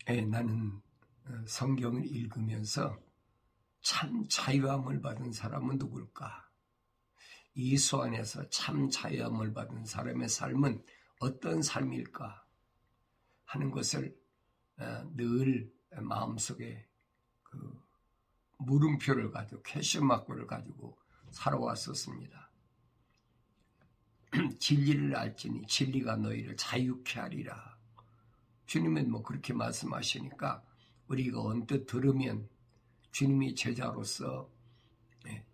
나는 성경을 읽으면서 참 자유함을 받은 사람은 누굴까? 예수 안에서 참 자유함을 받은 사람의 삶은 어떤 삶일까? 하는 것을 늘 마음속에 그 물음표를 가지고 퀘스천 마크를 가지고 살아왔었습니다. 진리를 알지니 진리가 너희를 자유케 하리라. 주님은 그렇게 말씀하시니까 우리가 언뜻 들으면 주님이 제자로서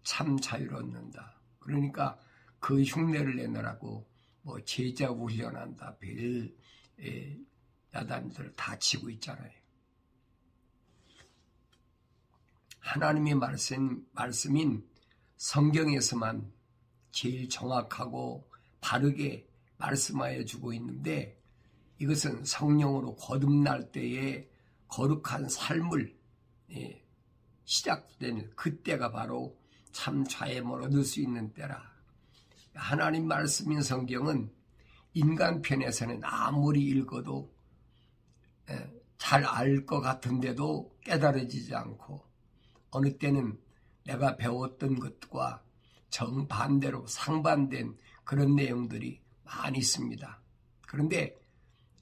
참 자유를 얻는다. 그러니까 그 흉내를 내느라고 제자 훈련한다. 별 야단들 다 치고 있잖아요. 하나님의 말씀인 성경에서만 제일 정확하고 바르게 말씀하여 주고 있는데 이것은 성령으로 거듭날 때에 거룩한 삶을 시작되는 그때가 바로 참 자유함을 얻을 수 있는 때라. 하나님 말씀인 성경은 인간 편에서는 아무리 읽어도 잘 알 것 같은데도 깨달아지지 않고 어느 때는 내가 배웠던 것과 정반대로 상반된 그런 내용들이 많이 있습니다. 그런데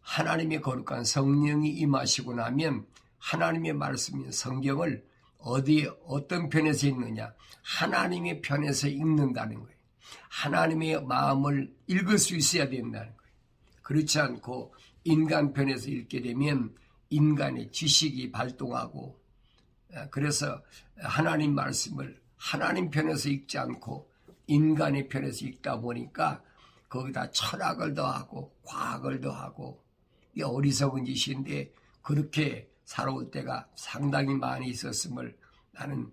하나님의 거룩한 성령이 임하시고 나면 하나님의 말씀인 성경을 어떤 편에서 읽느냐? 하나님의 편에서 읽는다는 거예요. 하나님의 마음을 읽을 수 있어야 된다는 거예요. 그렇지 않고 인간 편에서 읽게 되면 인간의 지식이 발동하고 그래서 하나님 말씀을 하나님 편에서 읽지 않고 인간의 편에서 읽다 보니까 거기다 철학을 더하고 과학을 더하고 이게 어리석은 짓인데 그렇게 살아올 때가 상당히 많이 있었음을 나는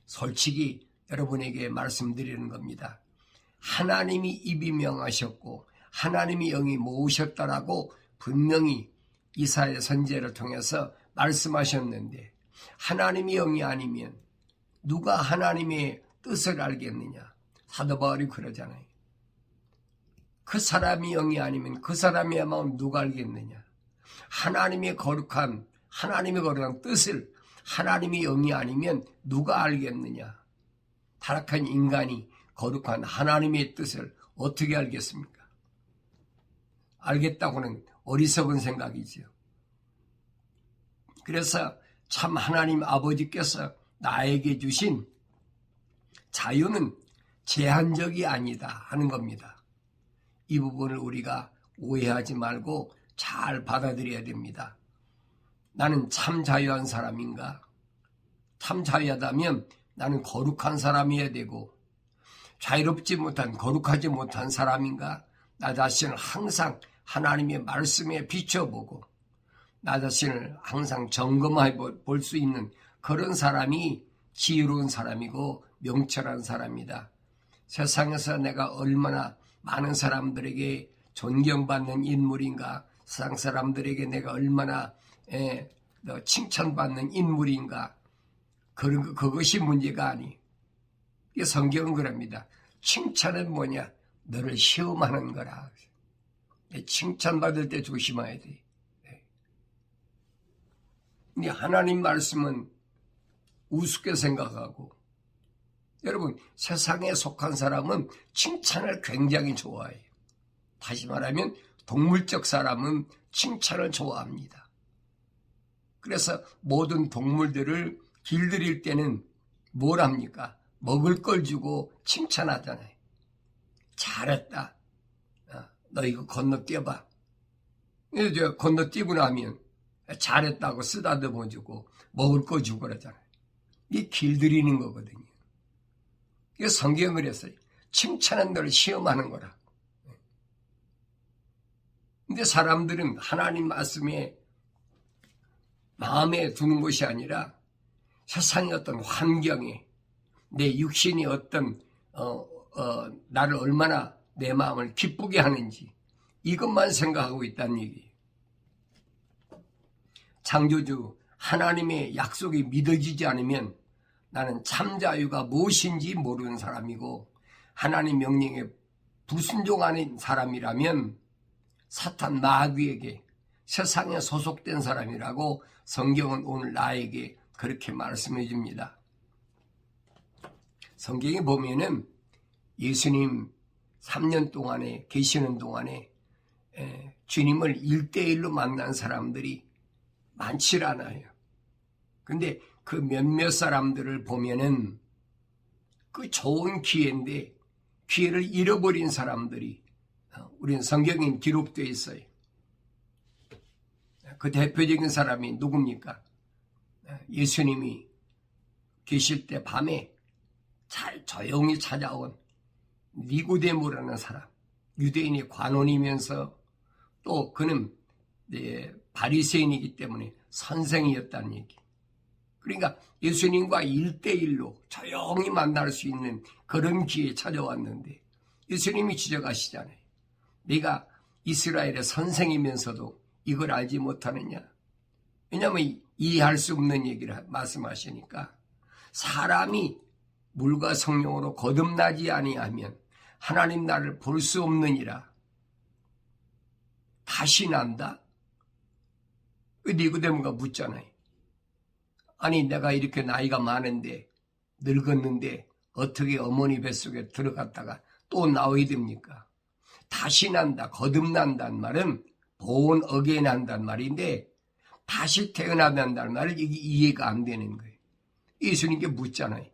솔직히 여러분에게 말씀드리는 겁니다. 하나님이 입이 명하셨고 하나님이 영이 모으셨다라고 분명히 이사야 선지자를 통해서 말씀하셨는데 하나님이 영이 아니면 누가 하나님의 뜻을 알겠느냐? 사도 바울이 그러잖아요. 그 사람이 영이 아니면 그 사람의 마음 누가 알겠느냐? 하나님의 거룩한 뜻을 하나님의 영이 아니면 누가 알겠느냐? 타락한 인간이 거룩한 하나님의 뜻을 어떻게 알겠습니까? 알겠다고는 어리석은 생각이지요. 그래서 참 하나님 아버지께서 나에게 주신 자유는 제한적이 아니다 하는 겁니다. 이 부분을 우리가 오해하지 말고 잘 받아들여야 됩니다. 나는 참 자유한 사람인가? 참 자유하다면 나는 거룩한 사람이어야 되고 자유롭지 못한 거룩하지 못한 사람인가? 나 자신을 항상 하나님의 말씀에 비춰보고 나 자신을 항상 점검해 볼 수 있는 그런 사람이 지혜로운 사람이고 명철한 사람이다. 세상에서 내가 얼마나 많은 사람들에게 존경받는 인물인가, 세상 사람들에게 내가 얼마나 칭찬받는 인물인가, 그것이 문제가 아니. 성경은 그럽니다. 칭찬은 뭐냐? 너를 시험하는 거라. 칭찬받을 때 조심해야 돼. 근데 하나님 말씀은 우습게 생각하고 여러분 세상에 속한 사람은 칭찬을 굉장히 좋아해요. 다시 말하면 동물적 사람은 칭찬을 좋아합니다. 그래서 모든 동물들을 길들일 때는 뭘 합니까? 먹을 걸 주고 칭찬하잖아요. 잘했다. 너 이거 건너뛰어봐. 이제 건너뛰고 나면 잘했다고 쓰다듬어 주고 먹을 거 주고 그러잖아요. 이게 길들이는 거거든요. 이게 성경은 그랬어요. 칭찬은 널 시험하는 거라. 근데 사람들은 하나님 말씀에 마음에 두는 것이 아니라 세상의 어떤 환경에 내 육신이 어떤 나를 얼마나 내 마음을 기쁘게 하는지 이것만 생각하고 있다는 얘기예요. 창조주 하나님의 약속이 믿어지지 않으면 나는 참 자유가 무엇인지 모르는 사람이고 하나님 명령에 불순종하는 사람이라면 사탄 마귀에게 세상에 소속된 사람이라고 성경은 오늘 나에게 그렇게 말씀해 줍니다. 성경에 보면은 예수님 3년 동안에 계시는 동안에 주님을 1대1로 만난 사람들이 많지 않아요. 근데 그 몇몇 사람들을 보면은 그 좋은 기회인데 기회를 잃어버린 사람들이 우리는 성경에 기록되어 있어요. 그 대표적인 사람이 누굽니까? 예수님이 계실 때 밤에 잘 조용히 찾아온 니고데모라는 사람, 유대인의 관원이면서 또 그는 바리새인이기 때문에 선생이었다는 얘기. 그러니까 예수님과 1대1로 조용히 만날 수 있는 그런 기회에 찾아왔는데 예수님이 지적하시잖아요. 네가 이스라엘의 선생이면서도 이걸 알지 못하느냐? 왜냐하면 이해할 수 없는 얘기를 말씀하시니까 사람이 물과 성령으로 거듭나지 아니하면 하나님 나라를 볼 수 없느니라. 다시 난다? 니고데모가 묻잖아요. 아니 내가 이렇게 나이가 많은데 늙었는데 어떻게 어머니 뱃속에 들어갔다가 또 나와야 됩니까? 다시 난다, 거듭난다는 말은 born again 한다는 말인데 다시 태어난다는 말은 이게 이해가 안 되는 거예요. 예수님께 묻잖아요.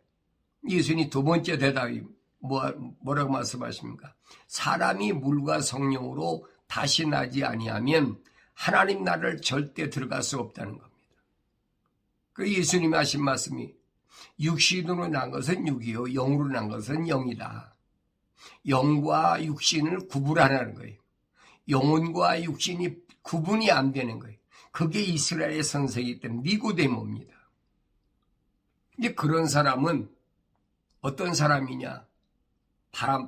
예수님 두 번째 대답이 뭐라고 말씀하십니까? 사람이 물과 성령으로 다시 나지 아니하면 하나님 나라를 절대 들어갈 수 없다는 겁니다. 그 예수님이 하신 말씀이 육신으로 난 것은 육이요 영으로 난 것은 영이다. 영과 육신을 구분하라는 거예요. 영혼과 육신이 구분이 안 되는 거예요. 그게 이스라엘의 선생이기 때문에 니고데모입니다. 이제 그런 사람은 어떤 사람이냐?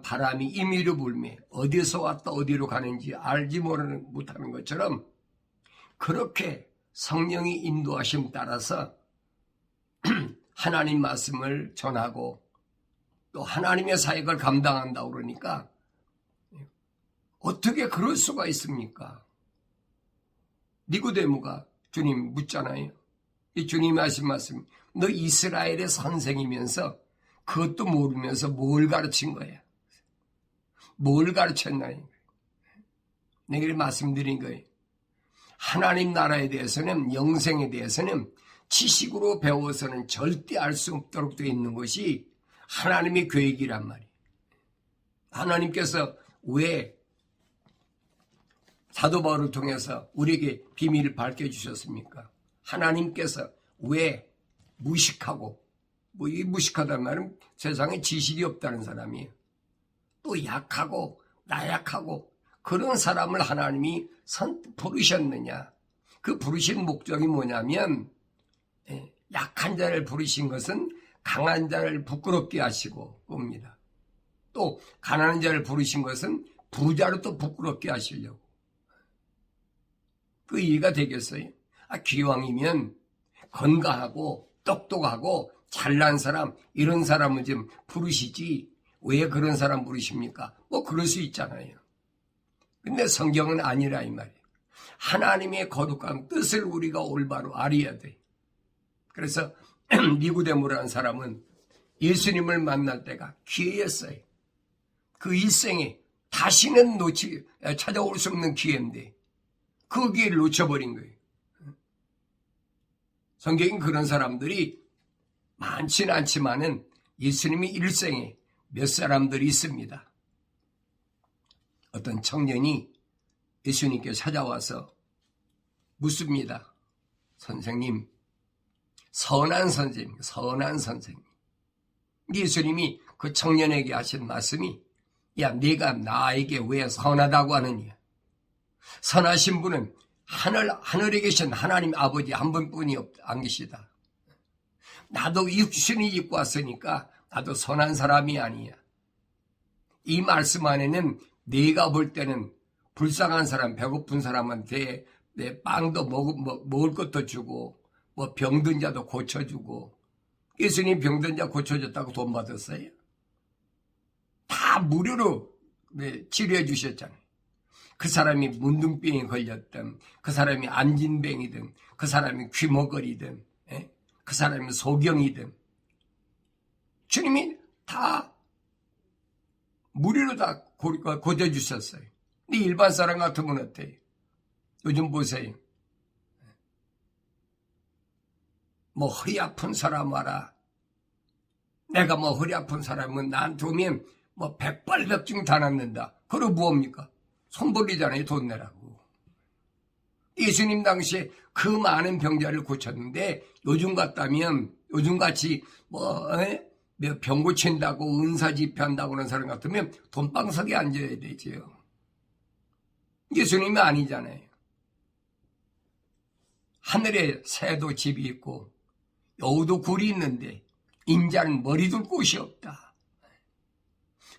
바람이 임의로 불매 어디서 왔다 어디로 가는지 알지 못하는 것처럼 그렇게 성령이 인도하심 따라서 하나님 말씀을 전하고 또 하나님의 사역을 감당한다고 그러니까 어떻게 그럴 수가 있습니까? 니고데모가 주님 묻잖아요. 이 주님이 하신 말씀, 너 이스라엘의 선생이면서 그것도 모르면서 뭘 가르친 거야? 뭘 가르쳤나? 내가 말씀드린 거예요. 하나님 나라에 대해서는 영생에 대해서는 지식으로 배워서는 절대 알 수 없도록 되어 있는 것이 하나님의 계획이란 말이에요. 하나님께서 왜 사도 바울을 통해서 우리에게 비밀을 밝혀주셨습니까? 하나님께서 왜 무식하고 이 무식하다는 말은 세상에 지식이 없다는 사람이에요. 또 약하고 나약하고 그런 사람을 하나님이 부르셨느냐? 그 부르신 목적이 뭐냐면 약한 자를 부르신 것은 강한 자를 부끄럽게 하시고 겁니다. 또 가난한 자를 부르신 것은 부자로 또 부끄럽게 하시려고. 그 이해가 되겠어요? 기왕이면 건강하고 똑똑하고 잘난 사람 이런 사람을 좀 부르시지 왜 그런 사람 부르십니까? 그럴 수 있잖아요. 근데 성경은 아니라 이 말이에요. 하나님의 거룩한 뜻을 우리가 올바로 알아야 돼. 그래서 니고데모라는 사람은 예수님을 만날 때가 기회였어요. 그 일생에 다시는 찾아올 수 없는 기회인데 그 기회를 놓쳐버린 거예요. 성경엔 그런 사람들이 많지는 않지만은 예수님이 일생에 몇 사람들이 있습니다. 어떤 청년이 예수님께 찾아와서 묻습니다. 선생님, 선한 선생님. 예수님이 그 청년에게 하신 말씀이 야, 네가 나에게 왜 선하다고 하느냐? 선하신 분은 하늘에 계신 하나님 아버지 한 분뿐이 안 계시다. 나도 육신을 입고 왔으니까 나도 선한 사람이 아니야. 이 말씀 안에는 네가 볼 때는 불쌍한 사람, 배고픈 사람한테 내 빵도 먹을 것도 주고 병든 자도 고쳐주고 예수님 병든 자 고쳐줬다고 돈 받았어요? 다 무료로 치료해 주셨잖아요. 그 사람이 문둥병에 걸렸든, 그 사람이 안진병이든, 그 사람이 귀머거리든, 그 사람이 소경이든, 주님이 다 무료로 다 고쳐주셨어요. 근데 일반 사람 같으면 어때요? 요즘 보세요. 뭐 허리 아픈 사람 와라. 내가 뭐 허리 아픈 사람은 나한테 오면 뭐 백발백중 다 낫는다. 그러고 뭐합니까? 손 벌리잖아요. 돈 내라고. 예수님 당시에 그 많은 병자를 고쳤는데 요즘 같다면 요즘같이 뭐 병 고친다고 은사 집회한다고 하는 사람 같으면 돈방석에 앉아야 되지요. 예수님이 아니잖아요. 하늘에 새도 집이 있고 여우도 굴이 있는데 인자는 머리 둘 곳이 없다.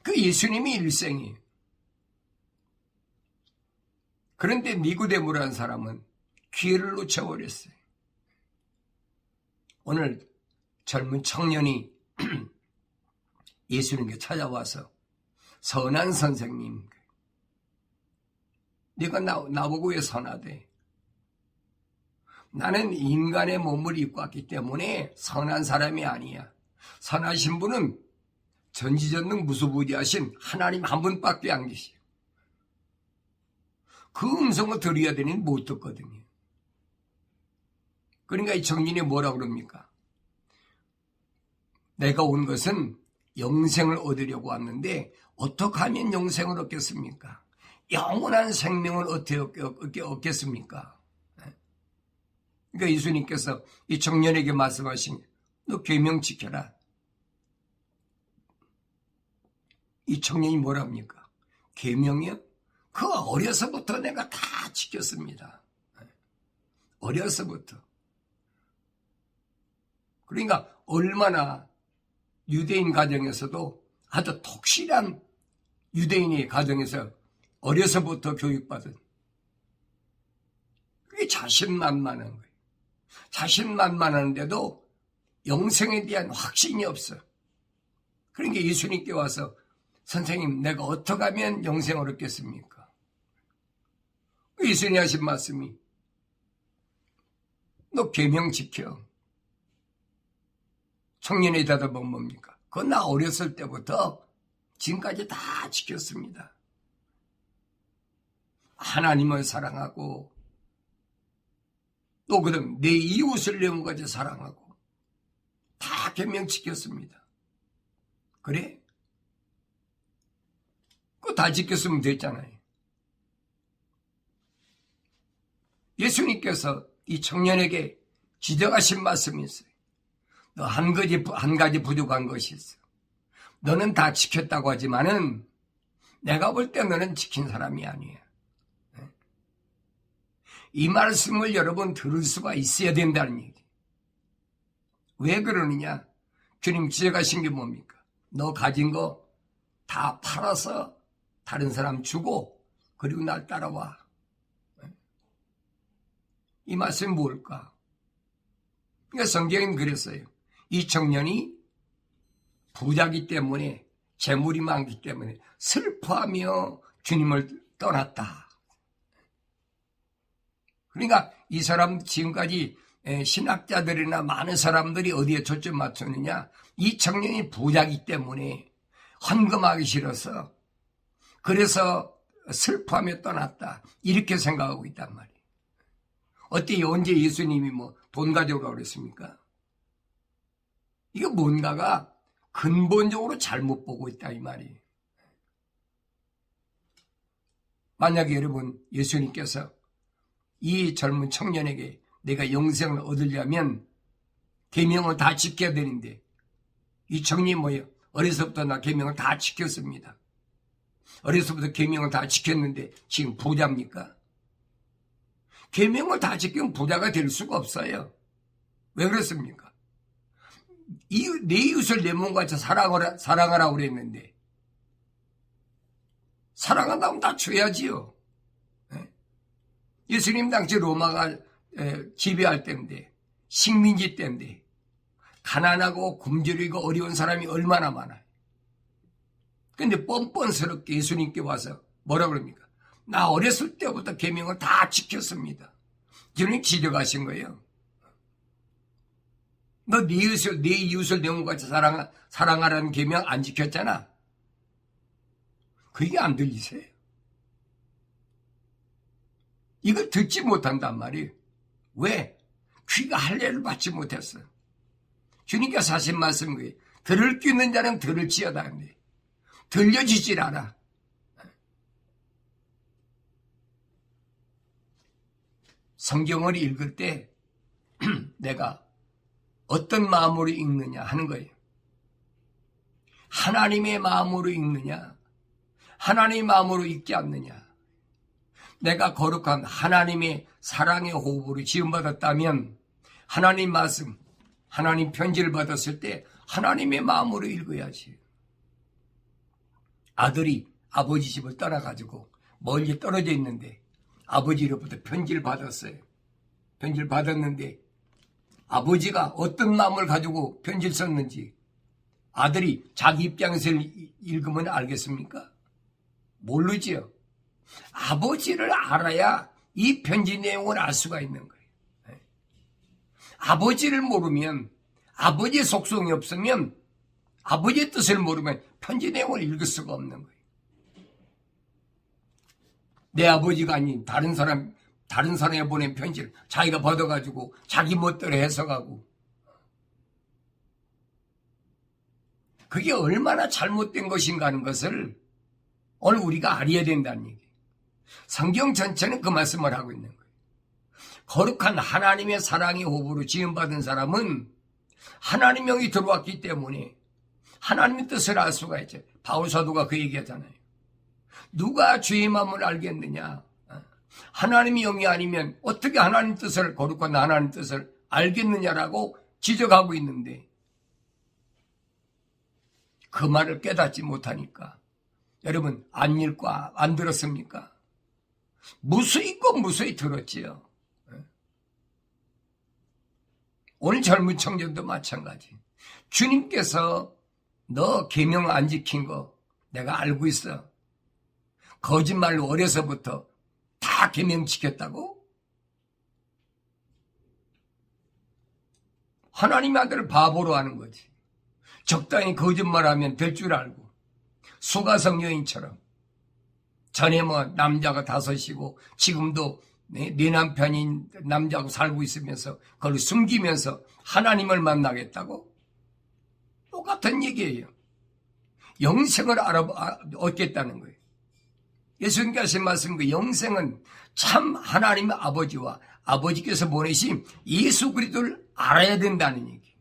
그 예수님이 일생이에요. 그런데 니고데모라는 사람은 기회를 놓쳐버렸어요. 오늘 젊은 청년이 예수님께 찾아와서 선한 선생님, 네가 나보고 왜 선하대? 나는 인간의 몸을 입고 왔기 때문에 선한 사람이 아니야. 선하신 분은 전지전능 무소부지하신 하나님 한 분밖에 안 계시요. 그 음성을 들어야 되니 못 듣거든요. 그러니까 이 청년이 뭐라고 그럽니까? 내가 온 것은 영생을 얻으려고 왔는데 어떻게 하면 영생을 얻겠습니까? 영원한 생명을 어떻게 얻겠습니까? 그러니까 예수님께서 이 청년에게 말씀하신 너 계명 지켜라. 이 청년이 뭐랍니까? 계명이요? 그거 어려서부터 내가 다 지켰습니다. 어려서부터. 그러니까 얼마나 유대인 가정에서도 아주 독실한 유대인의 가정에서 어려서부터 교육받은 그게 자신만만한 거예요. 자신만만한데도 영생에 대한 확신이 없어. 그러니까 예수님께 와서 선생님 내가 어떻게 하면 영생을 얻겠습니까? 예수님이 하신 말씀이 너 계명 지켜. 청년의 대답은 뭡니까? 그건 나 어렸을 때부터 지금까지 다 지켰습니다. 하나님을 사랑하고 또 그다음 내 이웃을 내 몸같이 사랑하고 다 계명 지켰습니다. 그래? 그거 다 지켰으면 됐잖아요. 예수님께서 이 청년에게 지적하신 말씀이 있어요. 너 한 가지 부족한 것이 있어. 너는 다 지켰다고 하지만은 내가 볼 때 너는 지킨 사람이 아니야. 이 말씀을 여러분 들을 수가 있어야 된다는 얘기. 왜 그러느냐? 주님 지적하신 게 뭡니까? 너 가진 거 다 팔아서 다른 사람 주고 그리고 날 따라와. 이 말씀이 뭘까? 그러니까 성경은 그랬어요. 이 청년이 부자기 때문에 재물이 많기 때문에 슬퍼하며 주님을 떠났다. 그러니까 이 사람 지금까지 신학자들이나 많은 사람들이 어디에 초점 맞췄느냐? 이 청년이 부자기 때문에 헌금하기 싫어서 그래서 슬퍼하며 떠났다. 이렇게 생각하고 있단 말이에요. 어때요? 언제 예수님이 뭐 돈 가져오라고 그랬습니까? 이거 뭔가가 근본적으로 잘못 보고 있다 이 말이에요. 만약에 여러분 예수님께서 이 젊은 청년에게 내가 영생을 얻으려면 계명을 다 지켜야 되는데 이 청년이 뭐예요? 어려서부터 나 계명을 다 지켰습니다. 어려서부터 계명을 다 지켰는데 지금 부자입니까? 계명을 다 지키면 부자가 될 수가 없어요. 왜 그렇습니까? 내 이웃을 내 몸같이 사랑하라고 그랬는데 사랑한다면 다 줘야지요. 예수님 당시 로마가 지배할 때인데 식민지 때인데 가난하고 굶주리고 어려운 사람이 얼마나 많아요. 근데 뻔뻔스럽게 예수님께 와서 뭐라 그럽니까? 나 어렸을 때부터 계명을 다 지켰습니다. 주님 지적하신 거예요. 너 네 이웃을 내 몸같이 사랑하라는 계명 안 지켰잖아. 그게 안 들리세요? 이걸 듣지 못한단 말이에요. 왜? 귀가 할례를 받지 못했어. 주님께서 하신 말씀이 들을 귀 있는 자는 들을지어다 하는데 들려지질 않아. 성경을 읽을 때 내가 어떤 마음으로 읽느냐 하는 거예요. 하나님의 마음으로 읽느냐, 하나님의 마음으로 읽지 않느냐. 내가 거룩한 하나님의 사랑의 호흡으로 지음받았다면 하나님 말씀, 하나님 편지를 받았을 때 하나님의 마음으로 읽어야지. 아들이 아버지 집을 떠나가지고 멀리 떨어져 있는데 아버지로부터 편지를 받았어요. 편지를 받았는데 아버지가 어떤 마음을 가지고 편지를 썼는지 아들이 자기 입장에서 읽으면 알겠습니까? 모르지요. 아버지를 알아야 이 편지 내용을 알 수가 있는 거예요. 아버지를 모르면, 아버지의 속성이 없으면, 아버지의 뜻을 모르면 편지 내용을 읽을 수가 없는 거예요. 내 아버지가 아닌 다른 사람에 보낸 편지를 자기가 받아가지고 자기 멋대로 해석하고, 그게 얼마나 잘못된 것인가 하는 것을 오늘 우리가 알아야 된다는 얘기예요. 성경 전체는 그 말씀을 하고 있는 거예요. 거룩한 하나님의 사랑의 호흡으로 지음받은 사람은 하나님 영이 들어왔기 때문에 하나님의 뜻을 알 수가 있죠. 바울 사도가 그 얘기하잖아요. 누가 주의 마음을 알겠느냐? 하나님의 영이 아니면 어떻게 하나님 뜻을, 거룩한 하나님 뜻을 알겠느냐라고 지적하고 있는데 그 말을 깨닫지 못하니까 여러분 안 읽고 안 들었습니까? 무수히 들었지요. 오늘 젊은 청년도 마찬가지. 주님께서 너 계명 안 지킨 거 내가 알고 있어. 거짓말로 어려서부터 다 계명 지켰다고? 하나님의 아들을 바보로 하는 거지. 적당히 거짓말하면 될 줄 알고 수가성 여인처럼 전에 남자가 5이고 지금도 내 남편인 남자하고 살고 있으면서 그걸 숨기면서 하나님을 만나겠다고? 똑같은 얘기예요. 영생을 얻겠다는 거예요. 예수님께서 하신 말씀, 그 영생은 참 하나님의 아버지와 아버지께서 보내신 예수 그리스도를 알아야 된다는 얘기.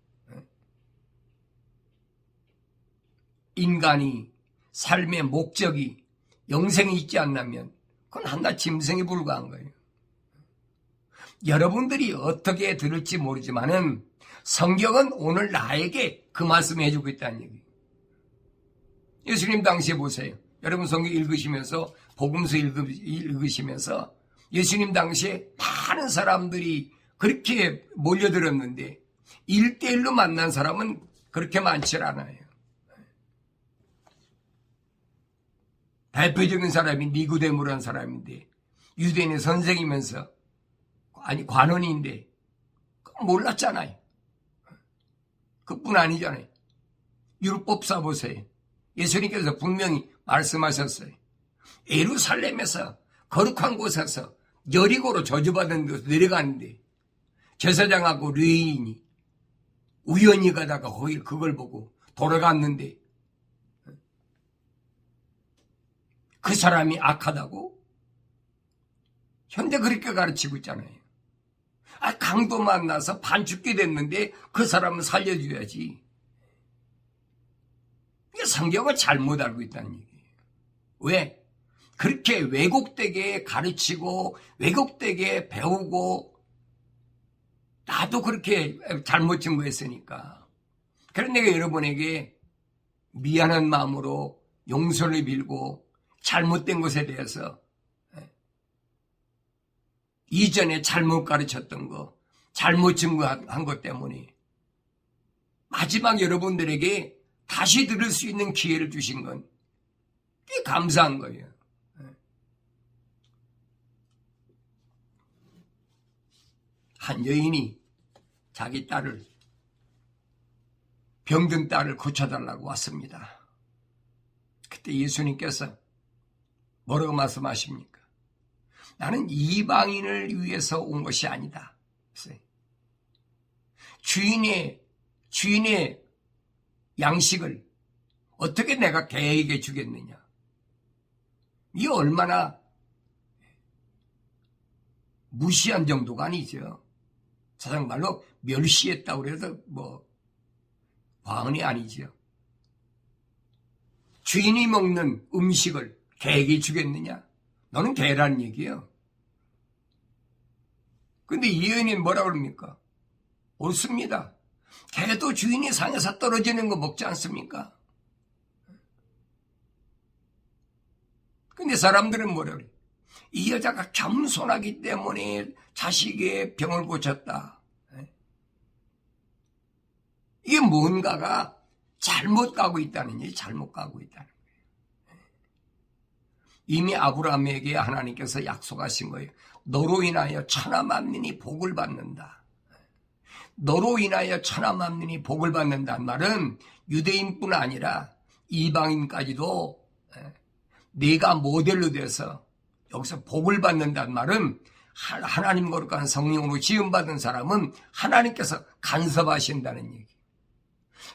인간이 삶의 목적이 영생이 있지 않다면 그건 한낱 짐승에 불과한 거예요. 여러분들이 어떻게 들을지 모르지만은 성경은 오늘 나에게 그 말씀을 해주고 있다는 얘기예요. 예수님 당시에 보세요. 여러분 성경 읽으시면서 복음서 읽으시면서 예수님 당시에 많은 사람들이 그렇게 몰려들었는데 1대1로 만난 사람은 그렇게 많지 않아요. 대표적인 사람이 니고데모라는 사람인데 유대인의 선생이면서 아니 관원인데 몰랐잖아요. 그뿐 아니잖아요. 율법 사보세요. 예수님께서 분명히 말씀하셨어요. 예루살렘에서 거룩한 곳에서 여리고로 저주받은 곳으로 내려가는데 제사장하고 레위인이 우연히 가다가 그걸 보고 돌아갔는데 그 사람이 악하다고? 현대 그렇게 가르치고 있잖아요. 강도 만나서 반죽게 됐는데 그 사람은 살려줘야지. 성경을 잘못 알고 있다는 얘기예요. 왜? 그렇게 왜곡되게 가르치고 왜곡되게 배우고 나도 그렇게 잘못 증거했으니까. 그런 내가 여러분에게 미안한 마음으로 용서를 빌고 잘못된 것에 대해서 이전에 잘못 가르쳤던 거, 잘못 증거한 것 때문에 마지막 여러분들에게 다시 들을 수 있는 기회를 주신 건 꽤 감사한 거예요. 한 여인이 자기 병든 딸을 고쳐달라고 왔습니다. 그때 예수님께서 뭐라고 말씀하십니까? 나는 이방인을 위해서 온 것이 아니다. 주인의 양식을 어떻게 내가 개에게 주겠느냐? 이게 얼마나 무시한 정도가 아니죠. 사장말로 멸시했다고 해서 과언이 아니죠. 주인이 먹는 음식을 개에게 주겠느냐? 너는 개라는 얘기예요. 근데 이 여인이 뭐라고 그럽니까? 옳습니다. 개도 주인이 상에서 떨어지는 거 먹지 않습니까? 근데 사람들은 뭐라 그래? 이 여자가 겸손하기 때문에 자식의 병을 고쳤다. 이게 뭔가가 잘못 가고 있다는 얘기, 잘못 가고 있다는 거예요. 이미 아브라함에게 하나님께서 약속하신 거예요. 너로 인하여 천하 만민이 복을 받는다. 너로 인하여 천하 만민이 복을 받는다는 말은 유대인뿐 아니라 이방인까지도 네가 모델로 돼서 여기서 복을 받는다는 말은 하나님 거룩한 성령으로 지음받은 사람은 하나님께서 간섭하신다는 얘기.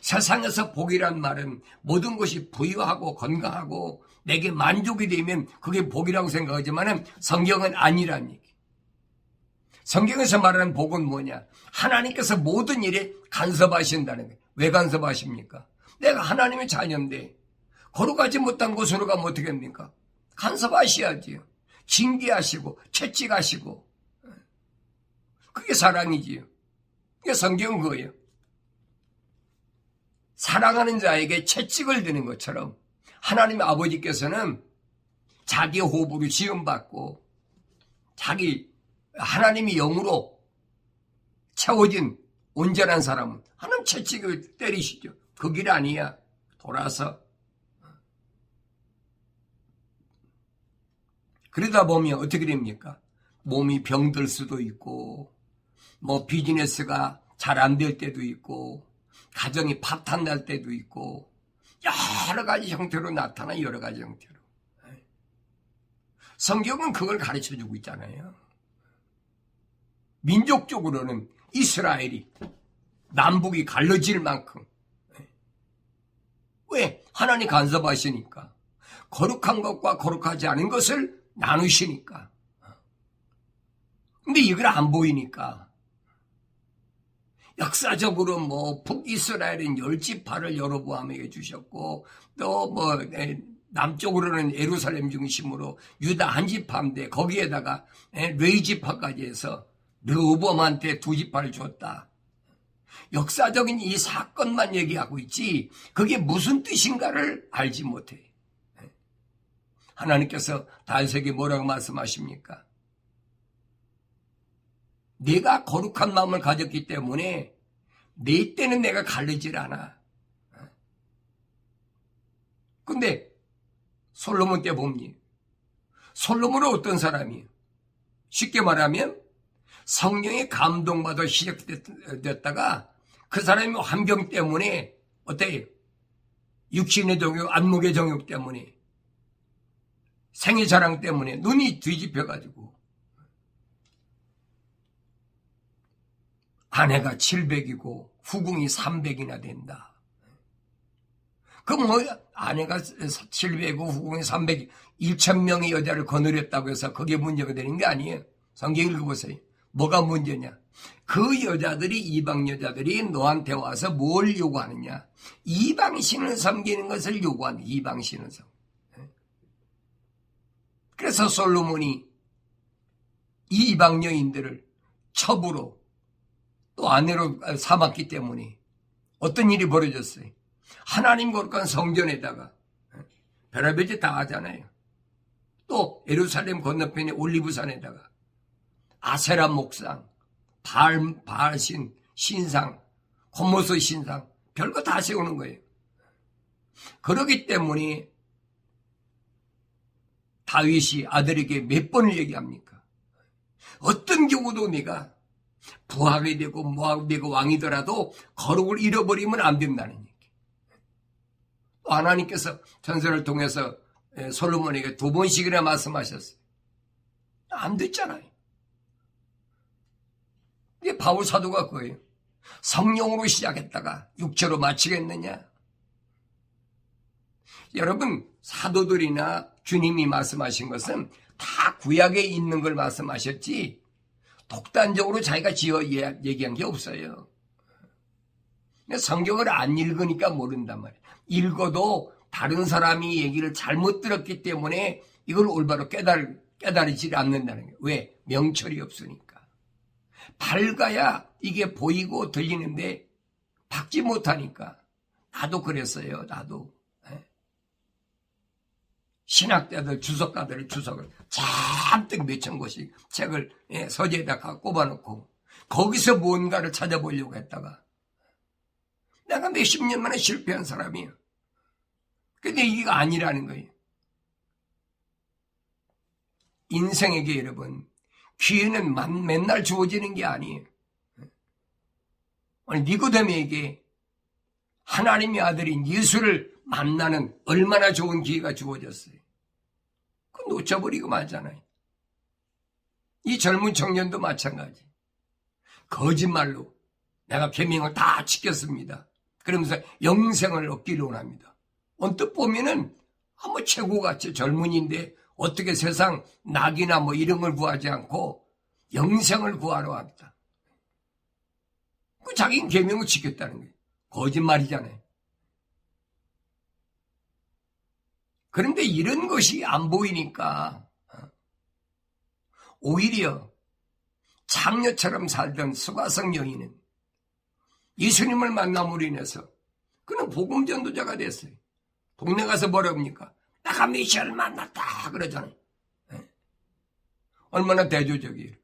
세상에서 복이란 말은 모든 것이 부유하고 건강하고 내게 만족이 되면 그게 복이라고 생각하지만 성경은 아니란 얘기. 성경에서 말하는 복은 뭐냐? 하나님께서 모든 일에 간섭하신다는 거예요. 왜 간섭하십니까? 내가 하나님의 자녀인데 거룩하지 못한 곳으로 가면 어떻게 합니까? 간섭하셔야지요. 징계하시고 채찍하시고. 그게 사랑이지요. 그게 성경은 그거예요. 사랑하는 자에게 채찍을 드는 것처럼 하나님 아버지께서는 자기 호흡으로 지음받고 하나님이 영으로 채워진 온전한 사람은 하나님 채찍을 때리시죠. 그 길 아니야. 돌아서. 그러다 보면 어떻게 됩니까? 몸이 병들 수도 있고 비즈니스가 잘 안 될 때도 있고 가정이 파탄날 때도 있고 여러 가지 형태로 나타나 여러 가지 형태로. 성경은 그걸 가르쳐주고 있잖아요. 민족적으로는 이스라엘이 남북이 갈라질 만큼. 왜? 하나님 간섭하시니까. 거룩한 것과 거룩하지 않은 것을 나누시니까. 근데 이걸 안 보이니까. 역사적으로 북이스라엘은 10지파를 여로보암에게 주셨고 또 남쪽으로는 예루살렘 중심으로 유다 한 지파인데 거기에다가 레위 지파까지 해서 르호보암한테 2지파를 줬다. 역사적인 이 사건만 얘기하고 있지 그게 무슨 뜻인가를 알지 못해. 하나님께서 다윗에게 뭐라고 말씀하십니까? 내가 거룩한 마음을 가졌기 때문에 내 때는 내가 가르질 않아. 근데 솔로몬 때 보면 솔로몬은 어떤 사람이에요? 쉽게 말하면 성령의 감동받아 시작됐다가 그 사람이 환경 때문에 어때요? 육신의 정욕, 안목의 정욕 때문에 생애 자랑 때문에 눈이 뒤집혀가지고 아내가 700이고 후궁이 300이나 된다. 그럼 아내가 700이고 후궁이 300, 1000명의 여자를 거느렸다고 해서 그게 문제가 되는 게 아니에요. 성경 읽어보세요. 뭐가 문제냐? 그 여자들이 이방 여자들이 너한테 와서 뭘 요구하느냐? 이방신을 섬기는 것을 요구하는 이방신을 섬. 그래서 솔로몬이 이방 여인들을 첩으로 또 아내로 삼았기 때문에 어떤 일이 벌어졌어요? 하나님 거룩한 성전에다가 별의별 짓 다 하잖아요. 또 예루살렘 건너편에 올리브산에다가 아세라 목상, 바알신 신상, 호모스 신상 별거 다 세우는 거예요. 그렇기 때문에 다윗이 아들에게 몇 번을 얘기합니까? 어떤 경우도 네가 부하게 되고 뭐하게 되고 왕이더라도 거룩을 잃어버리면 안 된다는 얘기. 또 하나님께서 전설을 통해서 솔로몬에게 2번씩이나 말씀하셨어요. 안 됐잖아요. 이게 바울 사도가 그거예요. 성령으로 시작했다가 육체로 마치겠느냐. 여러분, 사도들이나 주님이 말씀하신 것은 다 구약에 있는 걸 말씀하셨지 독단적으로 자기가 지어 얘기한 게 없어요. 성경을 안 읽으니까 모른단 말이에요. 읽어도 다른 사람이 얘기를 잘못 들었기 때문에 이걸 올바로 깨달지 않는다는 거예요. 왜? 명철이 없으니까. 밝아야 이게 보이고 들리는데 박지 못하니까. 나도 그랬어요. 나도. 신학자들, 주석가들의 주석을 잔뜩 몇천 권씩 책을 서재에다가 꼽아놓고 거기서 뭔가를 찾아보려고 했다가 내가 몇십 년 만에 실패한 사람이에요. 근데 이게 아니라는 거예요. 인생에게 여러분, 기회는 맨날 주어지는 게 아니에요. 아니, 니고데모에게 하나님의 아들인 예수를 만나는 얼마나 좋은 기회가 주어졌어요. 그거 놓쳐버리고 말잖아요. 이 젊은 청년도 마찬가지. 거짓말로 내가 계명을 다 지켰습니다. 그러면서 영생을 얻기를 원합니다. 언뜻 보면은 뭐 최고같이 젊은이인데 어떻게 세상 낙이나 뭐 이런 걸 구하지 않고 영생을 구하러 왔다. 그 자기는 계명을 지켰다는 거예요. 거짓말이잖아요. 그런데 이런 것이 안 보이니까 오히려 장녀처럼 살던 수가성 여인은 예수님을 만남으로 인해서 그는 복음 전도자가 됐어요. 동네 가서 뭐라 합니까? 내가 메시아를 만났다 그러잖아요. 얼마나 대조적이에요.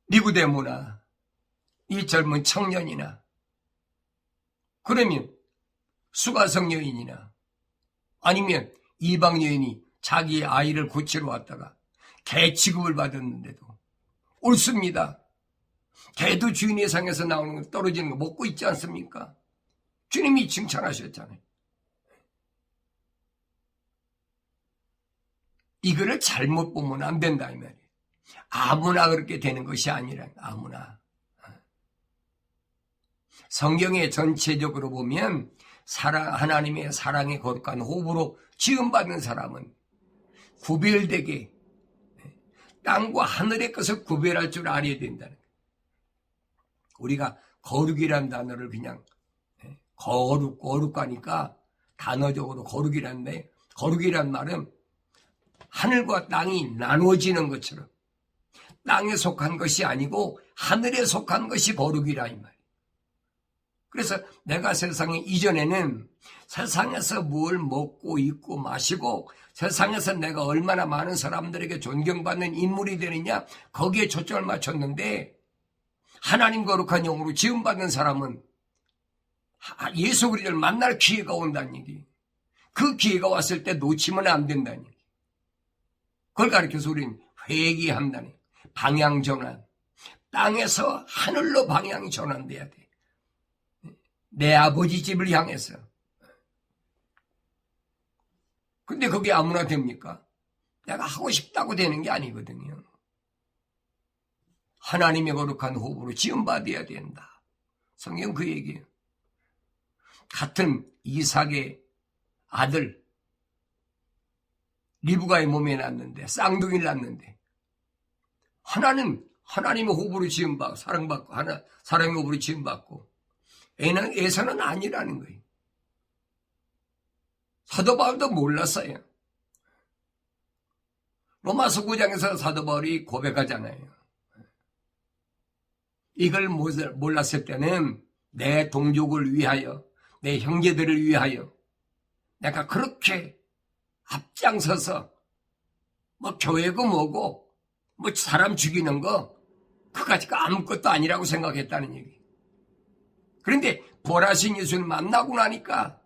니고데모나 이 젊은 청년이나 그러면 수가성 여인이나 아니면 이방 여인이 자기의 아이를 고치러 왔다가 개 취급을 받았는데도 옳습니다. 개도 주인의 상에서 나오는 거 떨어지는 거 먹고 있지 않습니까? 주님이 칭찬하셨잖아요. 이거를 잘못 보면 안 된다 이 말이에요. 아무나 그렇게 되는 것이 아니라 아무나. 성경에 전체적으로 보면 하나님의 사랑의 거룩한 호흡으로 지음받는 사람은 구별되게 땅과 하늘의 것을 구별할 줄 알아야 된다는 거예요. 우리가 거룩이란 단어를 그냥 거룩하니까 단어적으로 거룩이란데 거룩이란 말은 하늘과 땅이 나누어지는 것처럼 땅에 속한 것이 아니고 하늘에 속한 것이 거룩이라 이 말이에요. 그래서 내가 세상에 이전에는 세상에서 뭘 먹고 입고 마시고 세상에서 내가 얼마나 많은 사람들에게 존경받는 인물이 되느냐 거기에 초점을 맞췄는데 하나님 거룩한 영으로 지음받는 사람은 예수 그리스도를 만날 기회가 온다는 얘기. 그 기회가 왔을 때 놓치면 안 된다는 얘기. 그걸 가르쳐서 우리는 회개한다는 방향 전환. 땅에서 하늘로 방향이 전환돼야 돼. 내 아버지 집을 향해서. 근데 그게 아무나 됩니까? 내가 하고 싶다고 되는 게 아니거든요. 하나님의 거룩한 호흡으로 지음받아야 된다. 성경 그 얘기예요. 같은 이삭의 아들 리브가의 몸에 났는데 쌍둥이를 낳는데 하나는 하나님의 호흡으로 지음받고 사랑받고 사랑의 호흡으로 지음받고 에서는 아니라는 거예요. 사도 바울도 몰랐어요. 로마서 9장에서 사도 바울이 고백하잖아요. 이걸 몰랐을 때는 내 동족을 위하여 내 형제들을 위하여 내가 그렇게 앞장서서 뭐 교회고 뭐고 뭐 사람 죽이는 거 그까지가 아무것도 아니라고 생각했다는 얘기. 그런데 부활하신 예수를 만나고 나니까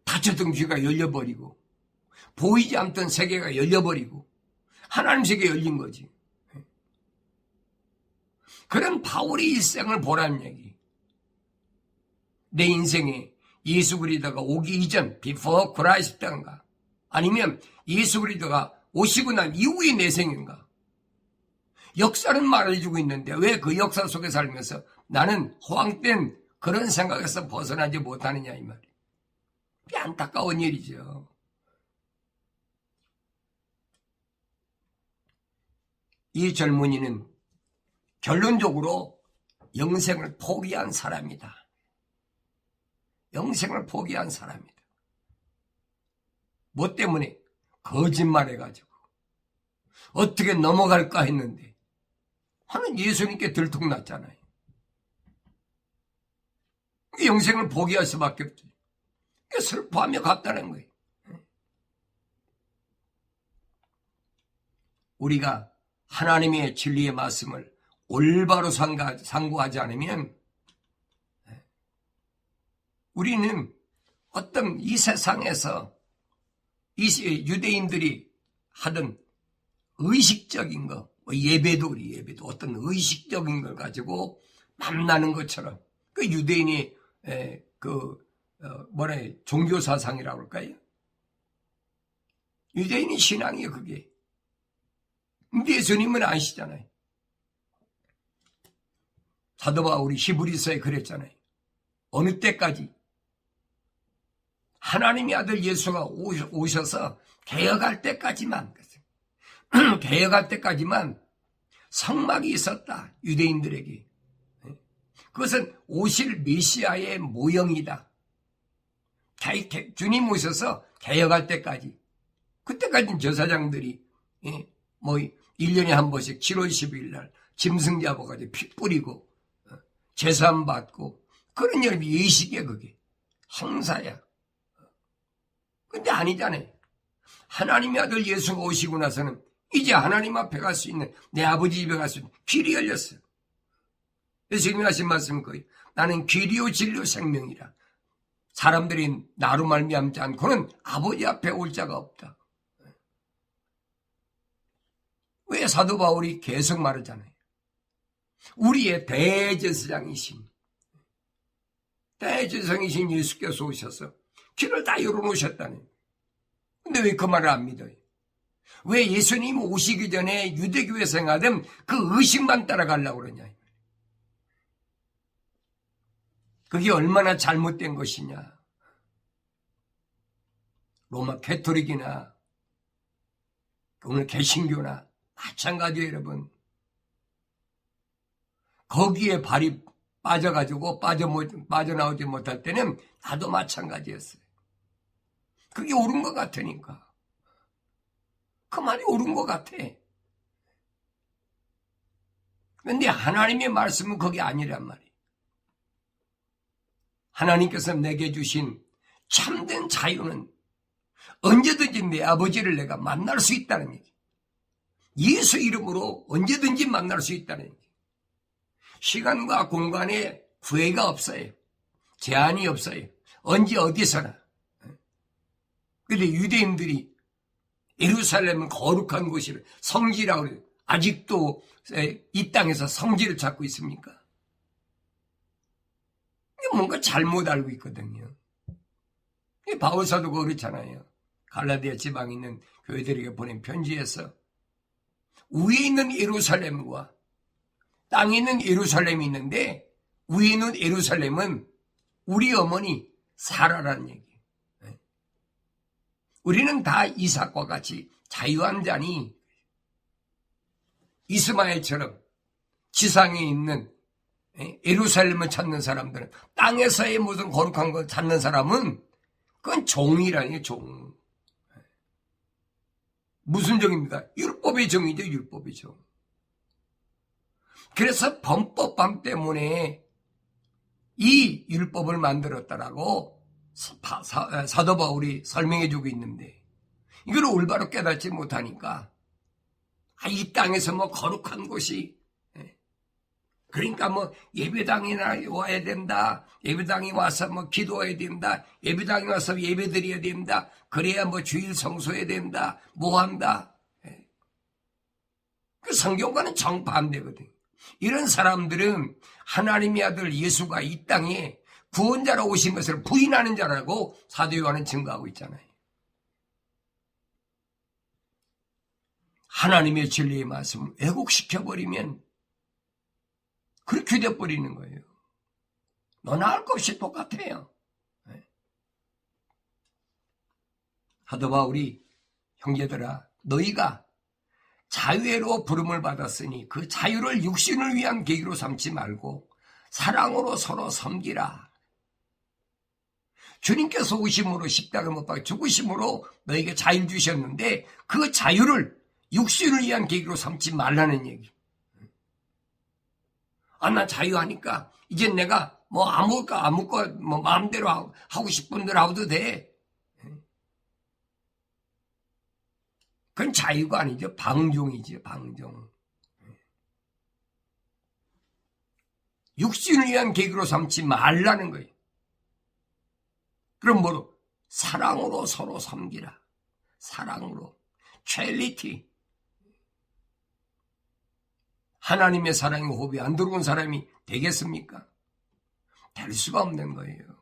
닫혔던 귀가 열려버리고 보이지 않던 세계가 열려버리고 하나님 세계에 열린 거지. 그런 바울의 일생을 보라는 얘기. 내 인생에 예수 그리스도가 오기 이전, before Christ인가? 아니면 예수 그리스도가 오시고 난 이후의 내 생인가? 역사는 말해주고 있는데 왜 그 역사 속에 살면서 나는 허황된 그런 생각에서 벗어나지 못하느냐 이 말이에요. 안타까운 일이죠. 이 젊은이는 결론적으로 영생을 포기한 사람이다. 영생을 포기한 사람이다. 뭐 때문에? 거짓말해가지고 어떻게 넘어갈까 했는데 하는 예수님께 들통났잖아요. 영생을 포기할 수밖에 없죠. 슬퍼하며 갔다는 거예요. 우리가 하나님의 진리의 말씀을 올바로 상고하지 않으면 우리는 어떤 이 세상에서 이 유대인들이 하던 의식적인 거, 예배도 어떤 의식적인 걸 가지고 만나는 것처럼 그 유대인이 종교 사상이라고 할까요? 유대인이 신앙이에요, 그게. 근데 예수님은 아시잖아요. 사도 바울이 히브리서에 그랬잖아요. 어느 때까지 하나님의 아들 예수가 오셔서 개혁할 때까지만 개혁할 때까지만 성막이 있었다. 유대인들에게. 그것은 오실 메시아의 모형이다. 주님 오셔서 개혁할 때까지. 그때까지는 제사장들이 1년에 한 번씩 7월 12일 날 짐승 잡아가지고 피 뿌리고 제사함 받고 그런 예식이야 그게. 행사야. 근데 아니잖아요. 하나님의 아들 예수가 오시고 나서는 이제 하나님 앞에 갈 수 있는, 내 아버지 집에 갈 수 있는 길이 열렸어요. 예수님이 하신 말씀은 거예요. 나는 길이요 진리요 생명이라. 사람들이 나로 말미암지 않고는 아버지 앞에 올 자가 없다. 왜 사도 바울이 계속 말하잖아요. 우리의 대제사장이신 예수께서 오셔서 길을 다 열어놓으셨다네. 근데 왜 그 말을 안 믿어요? 왜 예수님 오시기 전에 유대교회 생활하던 그 의식만 따라가려고 그러냐? 그게 얼마나 잘못된 것이냐? 로마 캐토릭이나 오늘 개신교나 마찬가지예요, 여러분. 거기에 발이 빠져가지고 빠져나오지 못할 때는 나도 마찬가지였어요. 그게 옳은 것 같으니까. 그 말이 옳은 것 같아. 그런데 하나님의 말씀은 그게 아니란 말이에요. 하나님께서 내게 주신 참된 자유는 언제든지 내 아버지를 내가 만날 수 있다는 얘기. 예수 이름으로 언제든지 만날 수 있다는 얘기. 시간과 공간에 구애가 없어요. 제한이 없어요. 언제 어디서나. 그런데 유대인들이 예루살렘은 거룩한 곳이라 성지라고 그래요. 아직도 이 땅에서 성지를 찾고 있습니까? 뭔가 잘못 알고 있거든요. 바울 사도가 그렇잖아요. 갈라디아 지방에 있는 교회들에게 보낸 편지에서 위에 있는 예루살렘과 땅에 있는 예루살렘이 있는데 위에 있는 예루살렘은 우리 어머니 사라라는 얘기예요. 우리는 다 이삭과 같이 자유한 자니 이스마엘처럼 지상에 있는 예루살렘을 찾는 사람들은 땅에서의 무슨 거룩한 걸 찾는 사람은 그건 종이라니 종. 무슨 종입니까? 율법의 종이죠. 율법의 종. 그래서 범법함 때문에 이 율법을 만들었다라고 사도 바울이 설명해 주고 있는데 이걸 올바로 깨닫지 못하니까 이 땅에서 거룩한 곳이 그러니까 예배당이나 와야 된다. 예배당이 와서 기도해야 된다. 예배당에 와서 예배드려야 된다. 그래야 주일 성소해야 된다. 뭐 한다. 그 성경과는 정반대거든. 이런 사람들은 하나님의 아들 예수가 이 땅에 구원자로 오신 것을 부인하는 자라고 사도 요한은 증거하고 있잖아요. 하나님의 진리의 말씀을 왜곡시켜버리면 그렇게 돼버리는 거예요. 너나 할 것 없이 똑같아요. 하도바 우리 형제들아, 너희가 자유로 부름을 받았으니 그 자유를 육신을 위한 계기로 삼지 말고 사랑으로 서로 섬기라. 주님께서 오심으로 십자가 못 박혀 죽으심으로 너희에게 자유를 주셨는데 그 자유를 육신을 위한 계기로 삼지 말라는 얘기. 나 자유하니까 이제 내가 뭐 아무거 뭐 마음대로 하고 싶은 대로 하도 돼. 그건 자유가 아니죠. 방종이죠. 방종. 육신을 위한 계기로 삼지 말라는 거예요. 그럼 뭐로? 사랑으로 서로 섬기라. 사랑으로. 첼리티. 하나님의 사랑이 호흡이 안 들어온 사람이 되겠습니까? 될 수가 없는 거예요.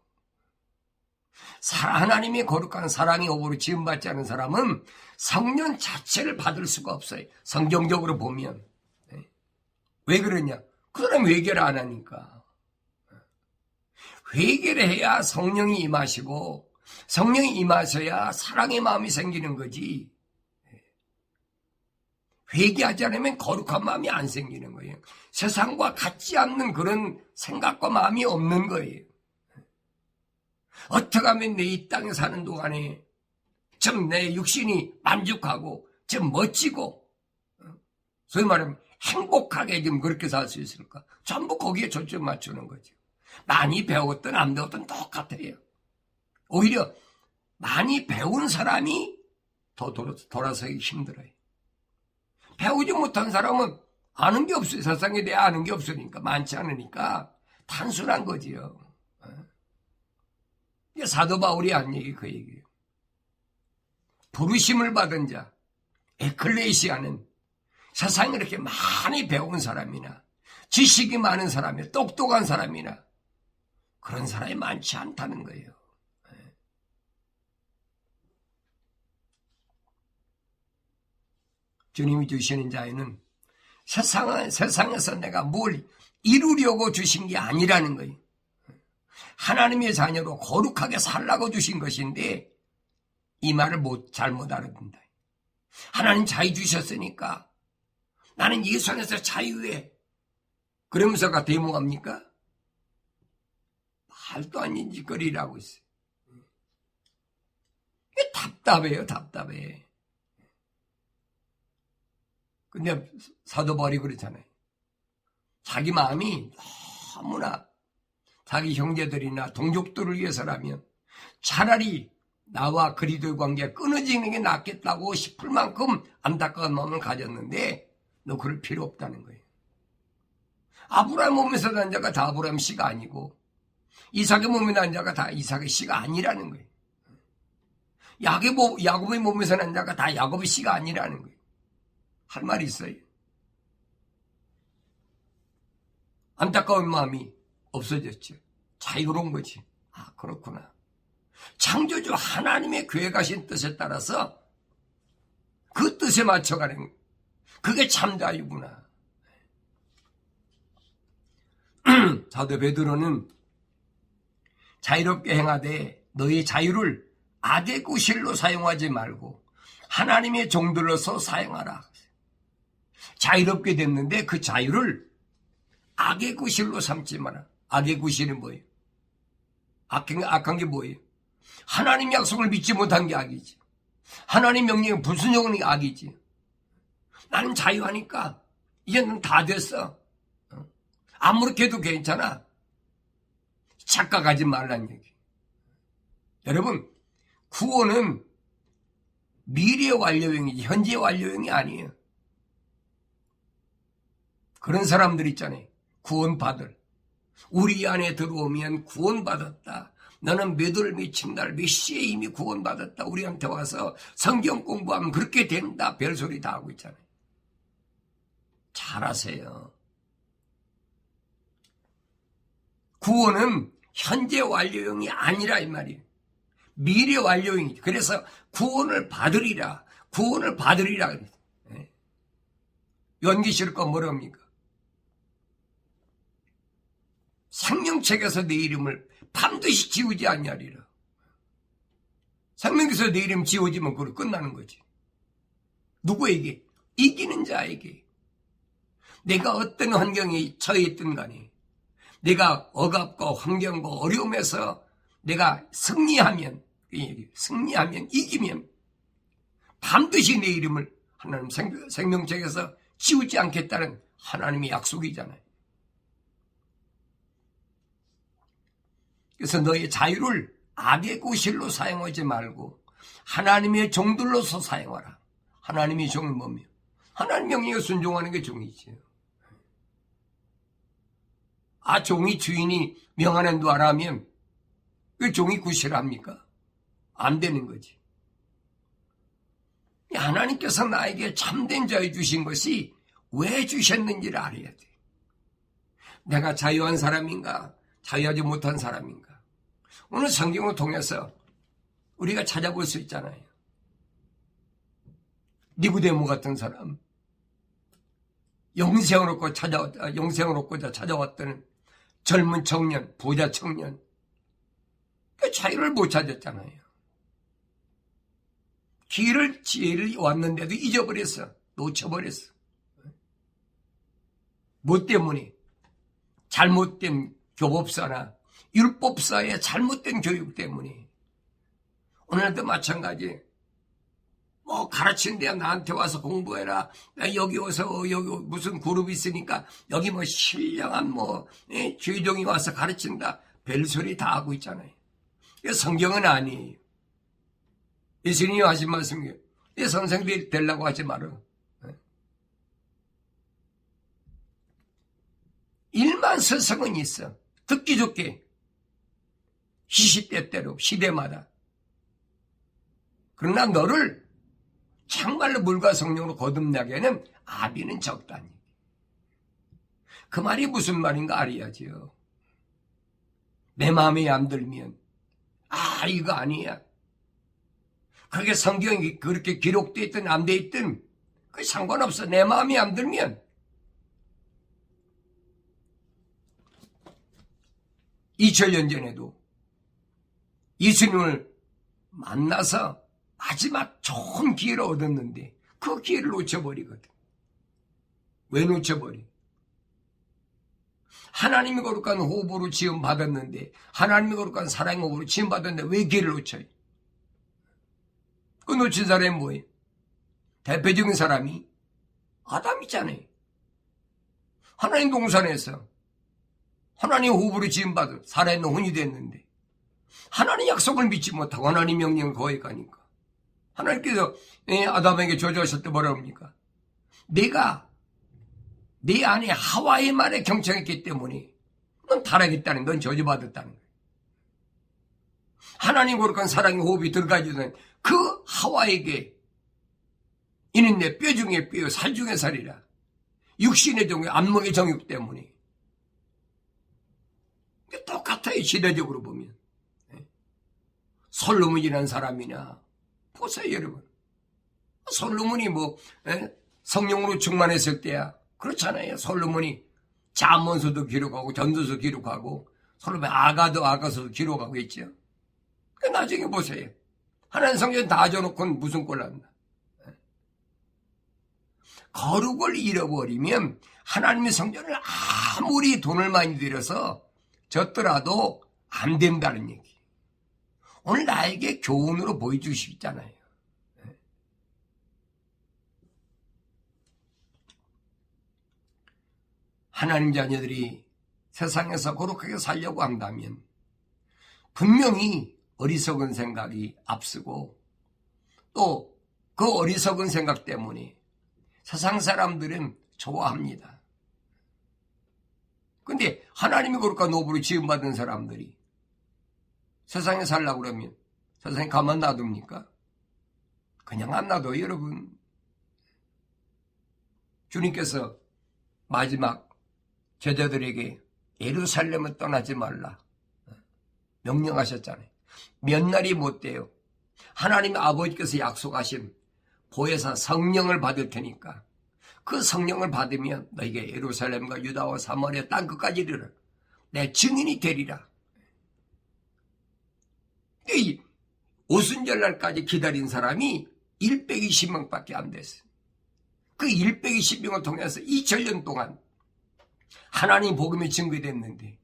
하나님의 거룩한 사랑의 호흡으로 지음받지 않은 사람은 성령 자체를 받을 수가 없어요. 성경적으로 보면. 왜 그러냐? 그 사람이 회개를 안 하니까. 회개를 해야 성령이 임하시고 성령이 임하셔야 사랑의 마음이 생기는 거지. 회개하지 않으면 거룩한 마음이 안 생기는 거예요. 세상과 같지 않는 그런 생각과 마음이 없는 거예요. 어떻게 하면 내 이 땅에 사는 동안에 좀 내 육신이 만족하고 좀 멋지고 소위 말하면 행복하게 좀 그렇게 살 수 있을까? 전부 거기에 초점 맞추는 거죠. 많이 배웠든 안 배웠든 똑같아요. 오히려 많이 배운 사람이 더 돌아서기 힘들어요. 배우지 못한 사람은 아는 게 없어요. 세상에 대해 아는 게 없으니까, 많지 않으니까 단순한 거지요. 사도 바울이 한 얘기 그 얘기예요. 부르심을 받은 자, 에클레시아는 세상에 이렇게 많이 배운 사람이나 지식이 많은 사람이나 똑똑한 사람이나 그런 사람이 많지 않다는 거예요. 주님이 주시는 자유는 세상에서 내가 뭘 이루려고 주신 게 아니라는 거예요. 하나님의 자녀로 거룩하게 살라고 주신 것인데 이 말을 잘못 알아듣는다. 하나님 자유 주셨으니까 나는 예수 안에서 자유해. 그러면서가 대모합니까? 말도 아닌 짓거리라고 있어요. 답답해요, 답답해. 근데 사도 바울이 그렇잖아요. 자기 마음이 너무나 자기 형제들이나 동족들을 위해서라면 차라리 나와 그리스도의 관계가 끊어지는 게 낫겠다고 싶을 만큼 안타까운 마음을 가졌는데 너 그럴 필요 없다는 거예요. 아브라함 몸에서 난 자가 다 아브라함 씨가 아니고 이삭의 몸에 난 자가 다 이삭의 씨가 아니라는 거예요. 야곱의 몸에서 난 자가 다 야곱의 씨가 아니라는 거예요. 할 말이 있어요. 안타까운 마음이 없어졌죠. 자유로운 거지. 아, 그렇구나. 창조주 하나님의 계획하신 뜻에 따라서 그 뜻에 맞춰가는 그게 참 자유구나. 사도 베드로는 자유롭게 행하되 너희 자유를 악의 구실로 사용하지 말고 하나님의 종들로서 사용하라. 자유롭게 됐는데 그 자유를 악의 구실로 삼지 마라. 악의 구실이 뭐예요? 악한 게 뭐예요? 하나님 약속을 믿지 못한 게 악이지. 하나님 명령에 불순종하는 게 악이지. 나는 자유하니까 이제는 다 됐어. 아무렇게 해도 괜찮아. 착각하지 말란 얘기. 여러분, 구원은 미래의 완료형이지 현재의 완료형이 아니에요. 그런 사람들 있잖아요. 구원받을. 우리 안에 들어오면 구원받았다. 너는 몇 월 며칠 날 몇 시에 이미 구원받았다. 우리한테 와서 성경 공부하면 그렇게 된다. 별소리 다 하고 있잖아요. 잘하세요. 구원은 현재 완료형이 아니라 이 말이에요. 미래 완료형이죠. 그래서 구원을 받으리라. 구원을 받으리라. 연기실 거 뭐랍니까? 생명책에서 내 이름을 반드시 지우지 아니하리라. 생명책에서 내 이름 지워지면 그걸 끝나는 거지. 누구에게? 이기는 자에게. 내가 어떤 환경에 처해 있든 간에 내가 억압과 환경과 어려움에서 내가 승리하면 이기면 반드시 내 이름을 하나님 생명책에서 지우지 않겠다는 하나님의 약속이잖아요. 그래서 너의 자유를 악의 구실로 사용하지 말고 하나님의 종들로서 사용하라. 하나님의 종은 뭐며? 하나님 명령에 순종하는 게 종이지요. 종이 주인이 명하는 대로 안 하면 그 종이 구실합니까? 안 되는 거지. 하나님께서 나에게 참된 자유 주신 것이 왜 주셨는지를 알아야 돼. 내가 자유한 사람인가? 자유하지 못한 사람인가? 오늘 성경을 통해서 우리가 찾아볼 수 있잖아요. 니고데모 같은 사람, 영생을 얻고자 찾아왔던 젊은 청년, 부자 청년, 그 자유를 못 찾았잖아요. 지혜를 왔는데도 잊어버렸어. 놓쳐버렸어. 뭐 때문에? 잘못된 교법사나 율법사의 잘못된 교육 때문에. 오늘도 마찬가지. 가르치는데 나한테 와서 공부해라. 여기 와서 여기 무슨 그룹이 있으니까 여기 신령한 주의종이 와서 가르친다. 별소리 다 하고 있잖아요. 성경은 아니에요. 예수님이 하신 말씀이에요. 선생들이 되려고 하지 마라. 일만 서성은 있어. 듣기 좋게. 시시때때로 시대마다. 그러나 너를 정말로 물과 성령으로 거듭나게는 아비는 적다니. 그 말이 무슨 말인가 알아야지요. 내 마음에 안 들면 이거 아니야. 그게 성경이 그렇게 기록되어 있든 안 돼 있든 그 상관없어. 내 마음에 안 들면. 2000년 전에도 예수님을 만나서 마지막 좋은 기회를 얻었는데 그 기회를 놓쳐버리거든. 왜 놓쳐버려? 하나님이 거룩한 호흡으로 지음받았는데, 하나님이 거룩한 사랑의 호흡으로 지음받았는데 왜 기회를 놓쳐요? 그 놓친 사람이 뭐예요? 대표적인 사람이 아담이잖아요. 하나님 동산에서 하나님 호흡으로 지음받아 살아있는 혼이 됐는데 하나님 약속을 믿지 못하고 하나님 명령을 거역하니까 하나님께서 아담에게 저주하셨을 때 뭐라 합니까? 내가 내 안에 하와의 말에 경청했기 때문에 넌 타락했다는, 넌 저주받았다는 거예요. 하나님 거룩한 사랑의 호흡이 들어가지는 그 하와에게 이는 내 뼈 중에 뼈, 살 중에 살이라. 육신의 정욕, 안목의 정욕 때문에. 똑같아요, 시대적으로 보면. 솔로몬이라는 사람이나 보세요, 여러분. 솔로몬이 성령으로 충만했을 때야. 그렇잖아요. 솔로몬이 잠언서도 기록하고 전도서 기록하고 솔로몬 아가서도 기록하고 있죠. 나중에 보세요. 하나님 성경 다 줘놓고는 무슨 꼴 난다. 거룩을 잃어버리면 하나님의 성전을 아무리 돈을 많이 들여서 졌더라도 안 된다는 얘기. 오늘 나에게 교훈으로 보여주시잖아요. 하나님 자녀들이 세상에서 거룩하게 살려고 한다면 분명히 어리석은 생각이 앞서고 또 그 어리석은 생각 때문에 세상 사람들은 좋아합니다. 근데 하나님의 거룩한 호흡으로 지음받은 사람들이 세상에 살려고 그러면 세상에 가만 놔둡니까? 그냥 안 놔둬요, 여러분. 주님께서 마지막 제자들에게 예루살렘을 떠나지 말라 명령하셨잖아요. 몇 날이 못 돼요. 하나님 아버지께서 약속하신 보혜사 성령을 받을 테니까 그 성령을 받으면 너희가 예루살렘과 유다와 사마리아 땅끝까지 이르러 내 증인이 되리라. 이 오순절날까지 기다린 사람이 120명밖에 안 됐어요. 그 120명을 통해서 2000년 동안 하나님 복음이 증거됐는데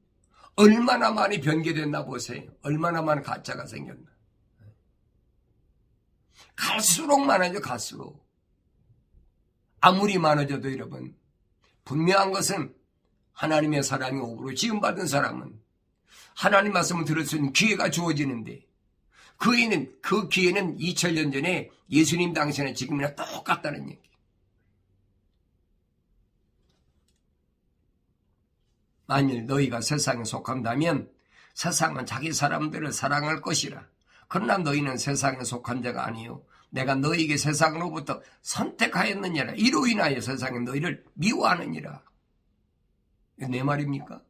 얼마나 많이 변개됐나 보세요. 얼마나 많은 가짜가 생겼나. 갈수록 많아져. 갈수록. 아무리 많아져도 여러분 분명한 것은 하나님의 사랑이 오고 지금 받은 사람은 하나님 말씀을 들을 수 있는 기회가 주어지는데 그 기회는 2000년 전에 예수님 당시에는 지금이나 똑같다는 얘기. 만일 너희가 세상에 속한다면 세상은 자기 사람들을 사랑할 것이라. 그러나 너희는 세상에 속한 자가 아니요 내가 너희에게 세상으로부터 선택하였느니라. 이로 인하여 세상은 너희를 미워하느니라. 내 말입니까?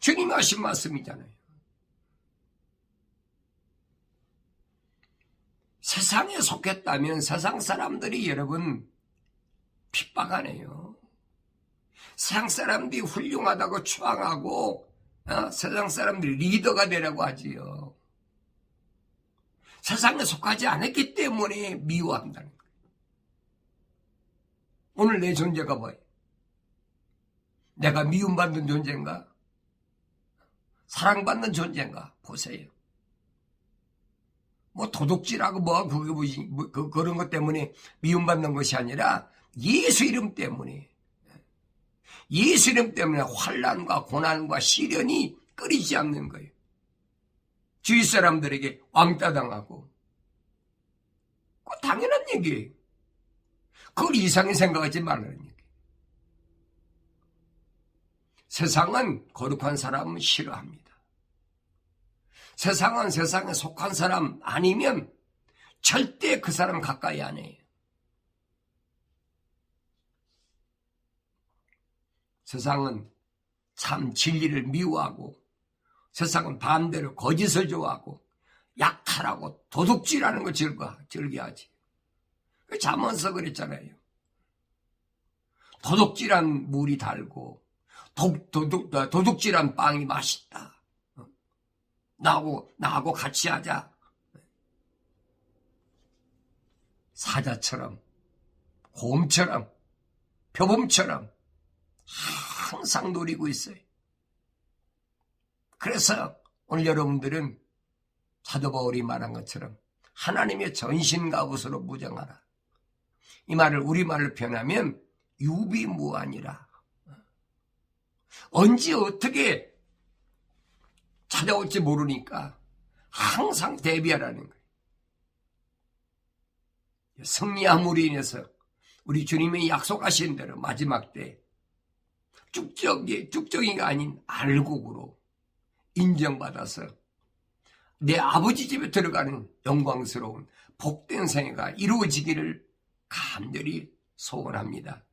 주님이 하신 말씀이잖아요. 세상에 속했다면 세상 사람들이 여러분 핍박하네요. 세상 사람들이 훌륭하다고 추앙하고 세상 사람들이 리더가 되라고 하지요. 세상에 속하지 않았기 때문에 미워한다는 거예요. 오늘 내 존재가 뭐예요? 내가 미움받는 존재인가? 사랑받는 존재인가? 보세요. 뭐 도둑질하고 그런 것 때문에 미움받는 것이 아니라 예수 이름 때문에 환난과 고난과 시련이 끊이지 않는 거예요. 주위 사람들에게 왕따 당하고 그거 당연한 얘기예요. 그걸 이상히 생각하지 말라는 얘기예요. 세상은 거룩한 사람은 싫어합니다. 세상은 세상에 속한 사람 아니면 절대 그 사람 가까이 안 해요. 세상은 참 진리를 미워하고 세상은 반대로 거짓을 좋아하고 약탈하고 도둑질하는 걸 즐겨하지. 잠언서 그랬잖아요. 도둑질한 물이 달고 도둑질한 빵이 맛있다. 나하고 같이 하자. 사자처럼 곰처럼 표범처럼 항상 노리고 있어요. 그래서 오늘 여러분들은 사도 바울이 말한 것처럼 하나님의 전신갑옷으로 무장하라. 이 말을 우리말로 표현하면 유비무환이라. 언제 어떻게 찾아올지 모르니까 항상 대비하라는 거예요. 승리함으로 인해서 우리 주님이 약속하신 대로 마지막 때 쭉정이가 아닌 알곡으로 인정받아서 내 아버지 집에 들어가는 영광스러운 복된 생애가 이루어지기를 간절히 소원합니다.